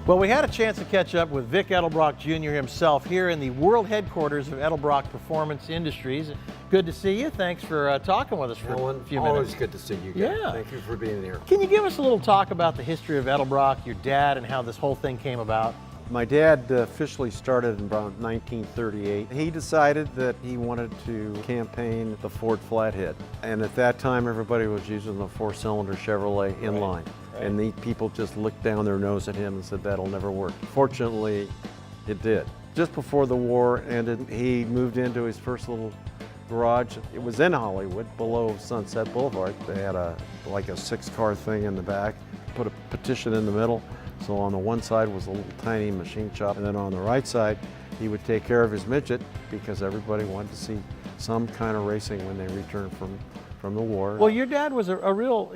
Well, we had a chance to catch up with Vic Edelbrock Jr. himself here in the world headquarters of Edelbrock Performance Industries. Good to see you. Thanks for talking with us for a few minutes. Always good to see you guys. Yeah. Thank you for being here. Can you give us a little talk about the history of Edelbrock, your dad, and how this whole thing came about? My dad officially started in about 1938. He decided that he wanted to campaign the Ford Flathead. And at that time, everybody was using the four-cylinder Chevrolet inline. Right. And the people just looked down their nose at him and said, that'll never work. Fortunately, it did. Just before the war ended, he moved into his first little garage. It was in Hollywood, below Sunset Boulevard. They had like a 6-car thing in the back, put a partition in the middle. So on the one side was a little tiny machine shop, and then on the right side, he would take care of his midget because everybody wanted to see some kind of racing when they returned from the war. Well, your dad was a real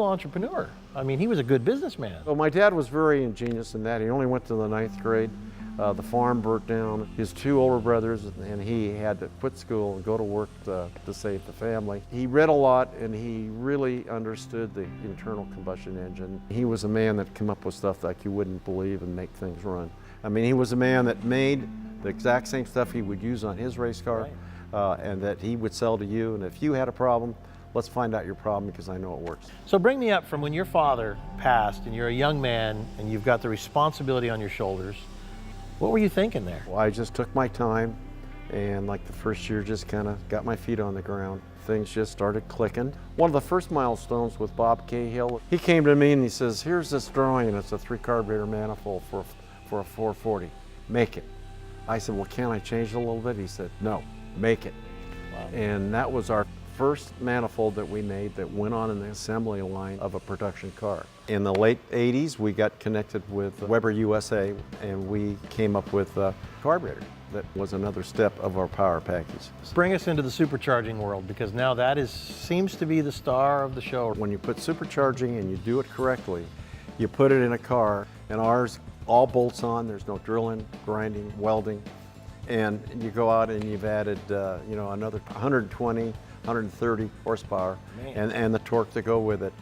entrepreneur. I mean, he was a good businessman. Well, my dad was very ingenious in that. He only went to the 9th grade. The farm burnt down. His 2 older brothers and he had to quit school and go to work to save the family. He read a lot and he really understood the internal combustion engine. He was a man that came up with stuff like you wouldn't believe and make things run. I mean, he was a man that made the exact same stuff he would use on his race car, right, and that he would sell to you. And if you had a problem, let's find out your problem because I know it works. So bring me up from when your father passed and you're a young man and you've got the responsibility on your shoulders. What were you thinking there? Well, I just took my time and like the first year just kind of got my feet on the ground. Things just started clicking. One of the first milestones with Bob Cahill, he came to me and he says, here's this drawing and it's a 3-carburetor manifold for a 440. Make it. I said, well, can I change it a little bit? He said, no, make it. Wow. And that was our first manifold that we made that went on in the assembly line of a production car. In the late 80s, we got connected with Weber USA and we came up with a carburetor. That was another step of our power package. Bring us into the supercharging world because now that seems to be the star of the show. When you put supercharging and you do it correctly, you put it in a car, and ours all bolts on. There's no drilling, grinding, welding, and you go out and you've added another 120, 130 horsepower and the torque to go with it.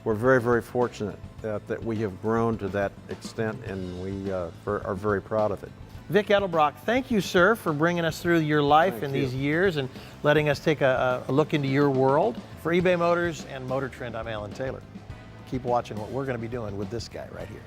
We're very, very fortunate that we have grown to that extent, and we are very proud of it. Vic Edelbrock, thank you, sir, for bringing us through your life in these years and letting us take a look into your world. For eBay Motors and Motor Trend, I'm Alan Taylor. Keep watching what we're going to be doing with this guy right here.